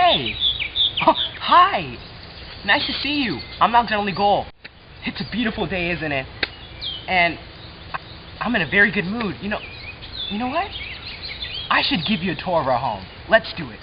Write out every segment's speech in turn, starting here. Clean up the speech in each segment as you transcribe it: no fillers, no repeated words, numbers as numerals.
Hey! Oh, hi! Nice to see you. I'm Alexander Goal. It's a beautiful day, isn't it? And I'm in a very good mood. You know what? I should give you a tour of our home. Let's do it.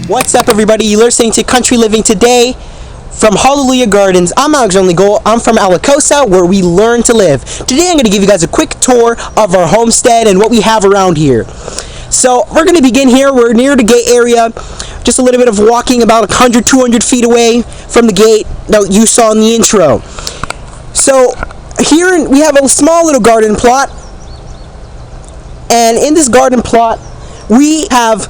What's up, everybody? You're listening to Country Living today from Hallelujah Gardens. I'm Alexander Goal. I'm from Alacosa, where we learn to live. Today I'm going to give you guys a quick tour of our homestead and what we have around here. So we're going to begin here. We're near the gate area, just a little bit of walking, about 100, 200 feet away from the gate that you saw in the intro. So here we have a small little garden plot, and in this garden plot we have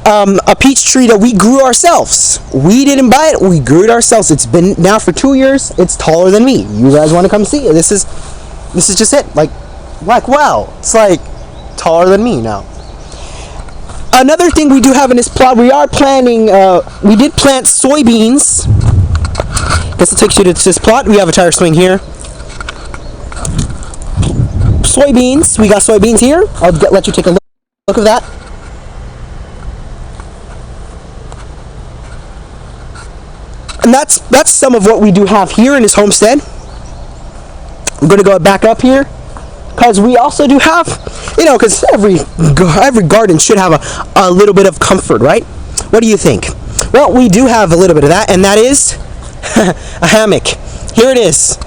a peach tree that we grew ourselves. We didn't buy it, we grew it ourselves. It's been now for 2 years. It's taller than me. You guys want to come see it? This is just it. Like wow, it's like taller than me now. Another thing we do have in this plot, we are planting, we did plant soybeans. Guess I'll take you to this plot. We have a tire swing here. Soybeans, we got soybeans here. I'll let you take a look at that. And that's some of what we do have here in this homestead. I'm going to go back up here because we also do have, because every garden should have a little bit of comfort, right? What do you think? Well, we do have a little bit of that, and that is a hammock. Here it is.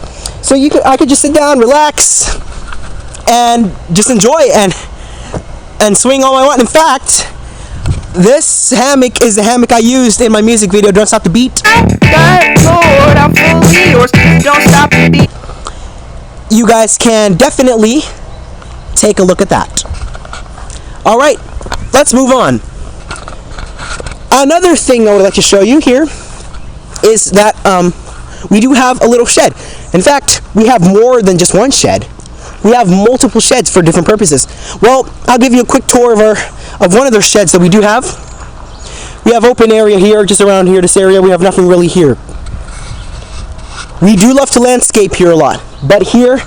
So I could just sit down, relax, and just enjoy it and swing all I want. In fact, this hammock is the hammock I used in my music video, Don't Stop the Beat. You guys can definitely take a look at that. Alright, let's move on. Another thing I would like to show you here is that we do have a little shed. In fact, we have more than just one shed. We have multiple sheds for different purposes. Well, I'll give you a quick tour of one of those sheds that we do have. We have open area here, just around here, this area. We have nothing really here. We do love to landscape here a lot, but here,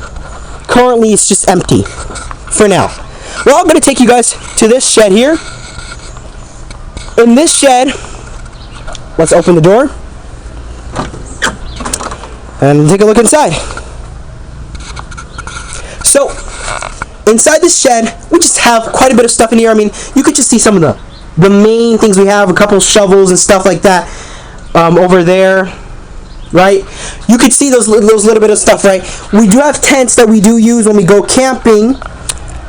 currently, it's just empty for now. Well, I'm going to take you guys to this shed here. In this shed, let's open the door and take a look inside. So, inside this shed, we just have quite a bit of stuff in here. I mean, you could just see some of the main things we have, a couple shovels and stuff like that over there, right? You could see those little bit of stuff, right? We do have tents that we do use when we go camping.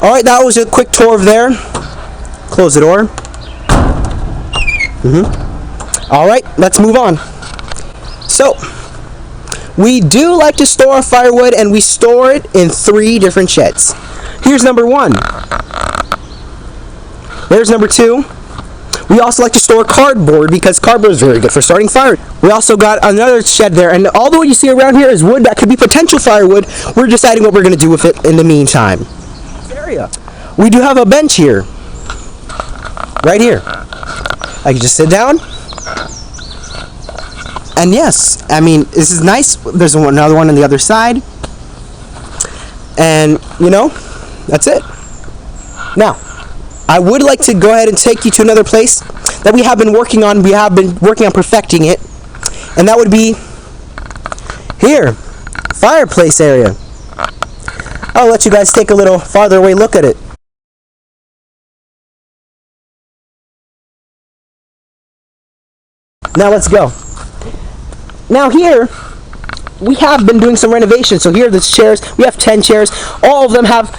Alright, that was a quick tour of there. Close the door. Alright, let's move on. So, we do like to store our firewood, and we store it in 3 different sheds. Here's number 1. There's number 2. We also like to store cardboard because cardboard is very good for starting fire. We also got another shed there, and all the wood you see around here is wood that could be potential firewood. We're deciding what we're going to do with it in the meantime. This area. We do have a bench here. Right here. I can just sit down. And yes, I mean, this is nice. There's another one on the other side. And, that's it. Now, I would like to go ahead and take you to another place that we have been working on. We have been working on perfecting it. And that would be here, fireplace area. I'll let you guys take a little farther away look at it. Now let's go. Now here, we have been doing some renovations. So here are the chairs. We have 10 chairs. All of them have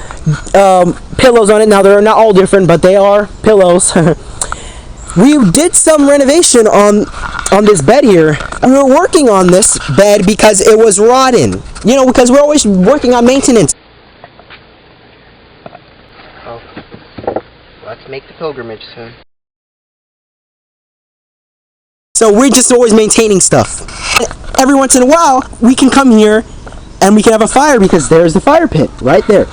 pillows on it. Now they're not all different, but they are pillows. We did some renovation on this bed here. And we were working on this bed because it was rotten. Because we're always working on maintenance. Oh, let's make the pilgrimage soon. So we're just always maintaining stuff. And every once in a while, we can come here and we can have a fire because there's the fire pit right there.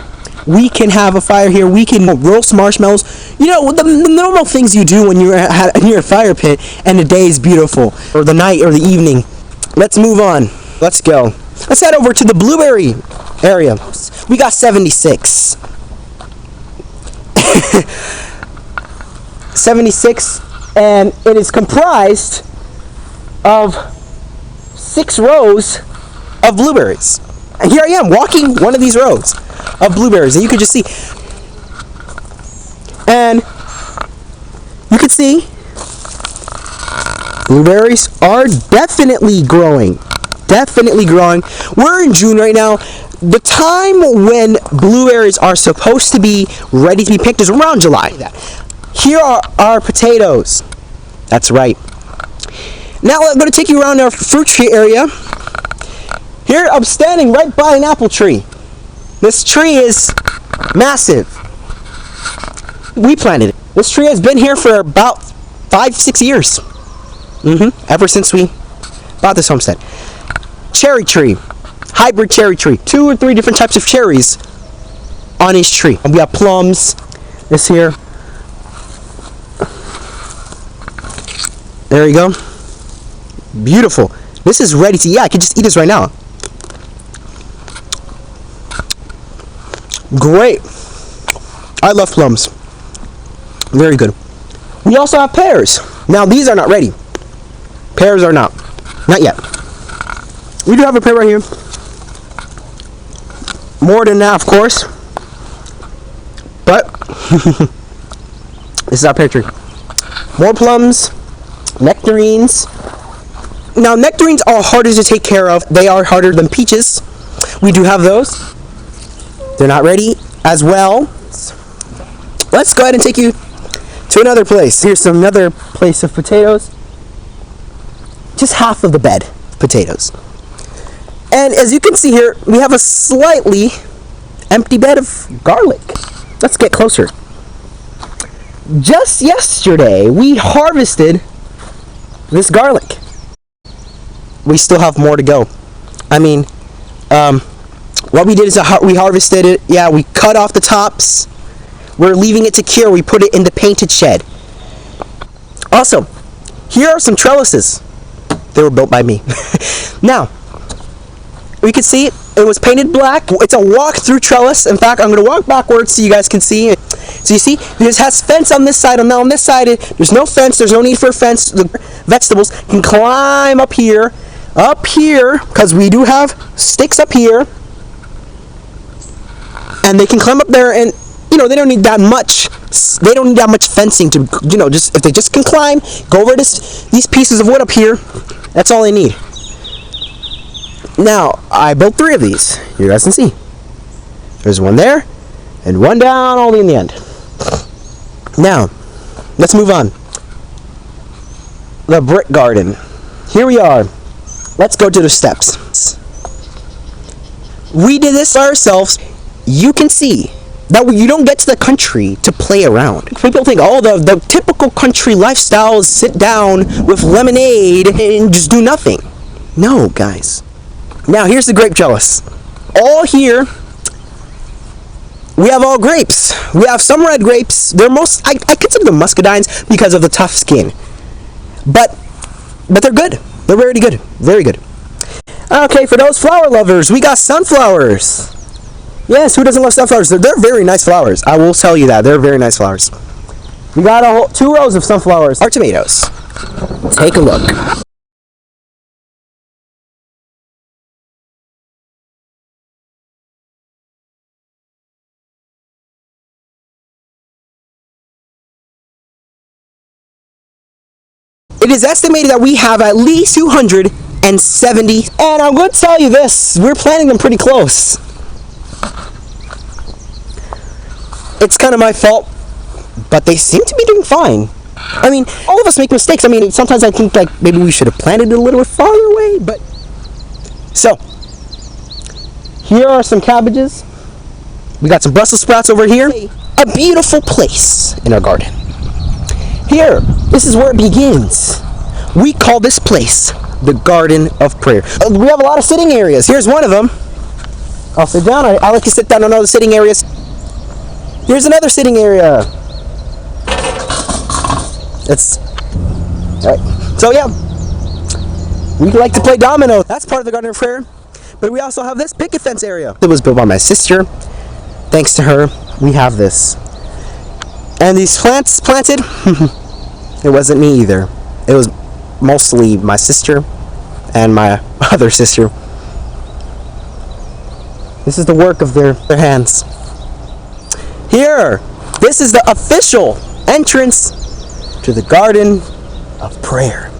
We can have a fire here. We can roast marshmallows. You know, the normal things you do when you're near a fire pit and the day is beautiful, or the night or the evening. Let's move on. Let's go. Let's head over to the blueberry area. We got 76. 76, and it is comprised of 6 rows of blueberries. And here I am walking one of these rows of blueberries, and you can just see, and you can see blueberries are definitely growing. We're in June right now. The time when blueberries are supposed to be ready to be picked is around July. Here are our potatoes. That's right. Now I'm going to take you around our fruit tree area. Here I'm standing right by an apple tree. This tree is massive. We planted it. This tree has been here for about 5-6 years. Ever since we bought this homestead. Cherry tree. Hybrid cherry tree. 2 or 3 different types of cherries on each tree. And we have plums. This here. There you go. Beautiful. This is ready to eat. Yeah, I could just eat this right now. Great. I love plums. Very good. We also have pears. Now these are not ready. Pears are not. Not yet. We do have a pear right here. More than that, of course. But this is our pear tree. More plums. Nectarines. Now nectarines are harder to take care of. They are harder than peaches. We do have those. They're not ready as well. Let's go ahead and take you to another place. Here's another place of potatoes. Just half of the bed of potatoes. And as you can see here, we have a slightly empty bed of garlic. Let's get closer. Just yesterday, we harvested this garlic. We still have more to go. I mean, what we did is we harvested it. Yeah, we cut off the tops. We're leaving it to cure. We put it in the painted shed. Also, here are some trellises. They were built by me. Now, we can see it. It was painted black. It's a walk-through trellis. In fact, I'm going to walk backwards so you guys can see it. So you see, this has fence on this side. Now on this side, there's no fence. There's no need for a fence. The vegetables can climb up here, because we do have sticks up here, and they can climb up there. And you know, they don't need that much. They don't need that much fencing to, you know, just if they just can climb, go over these pieces of wood up here. That's all they need. Now, I built 3 of these. You guys can see. There's one there, and one down all the way in the end. Now, let's move on. The brick garden. Here we are. Let's go to the steps. We did this ourselves. You can see that you don't get to the country to play around. People think, oh, the typical country lifestyle is sit down with lemonade and just do nothing. No, guys. Now, here's the grape trellis. All here, we have all grapes. We have some red grapes. They're I consider them muscadines because of the tough skin. But they're good. They're very good. Very good. Okay, for those flower lovers, we got sunflowers. Yes, who doesn't love sunflowers? They're very nice flowers. I will tell you that. They're very nice flowers. We got 2 rows of sunflowers. Our tomatoes. Take a look. It is estimated that we have at least 270, and I'm going to tell you this, we're planting them pretty close. It's kind of my fault, but they seem to be doing fine. I mean, all of us make mistakes. I mean, sometimes I think like maybe we should have planted it a little bit farther away, but... So, here are some cabbages. We got some Brussels sprouts over here. A beautiful place in our garden. Here, this is where it begins. We call this place the Garden of Prayer. We have a lot of sitting areas. Here's one of them. I'll sit down. I like to sit down on all the sitting areas. Here's another sitting area. It's all right. So yeah, we like to play domino. That's part of the Garden of Prayer. But we also have this picket fence area. It was built by my sister. Thanks to her, we have this. And these plants planted, it wasn't me either. It was mostly my sister and my other sister. This is the work of their hands. Here, this is the official entrance to the Garden of Prayer.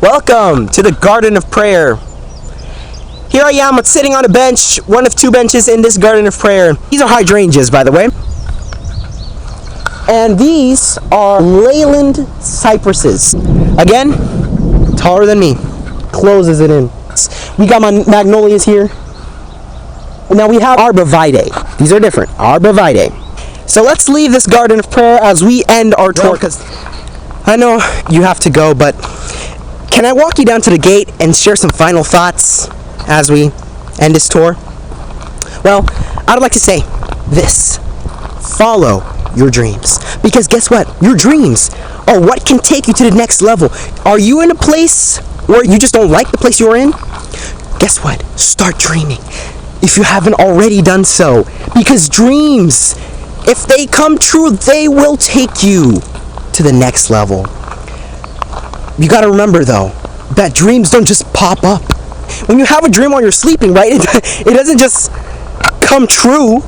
Welcome to the Garden of Prayer. Here I am sitting on a bench, one of two benches in this Garden of Prayer. These are hydrangeas, by the way. And these are Leyland cypresses. Again, taller than me. Closes it in. We got my magnolias here. And now we have arborvitae. These are different. Arborvitae. So let's leave this Garden of Prayer as we end our tour, because I know you have to go, but can I walk you down to the gate and share some final thoughts as we end this tour? Well, I'd like to say this. Follow your dreams. Because guess what? Your dreams are what can take you to the next level. Are you in a place where you just don't like the place you're in? Guess what? Start dreaming. If you haven't already done so. Because dreams, if they come true, they will take you to the next level. You gotta remember though, that dreams don't just pop up. When you have a dream while you're sleeping, right, it doesn't just come true.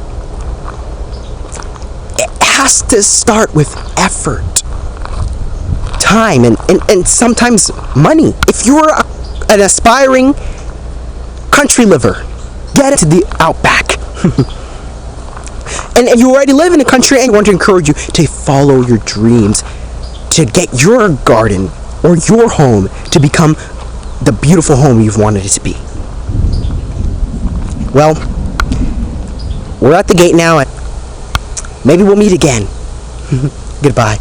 It has to start with effort, time, and sometimes money. If you're an aspiring country liver, get to the outback. And you already live in the country, and I want to encourage you to follow your dreams, to get your garden or your home to become the beautiful home you've wanted it to be. Well, we're at the gate now, and maybe we'll meet again. Goodbye.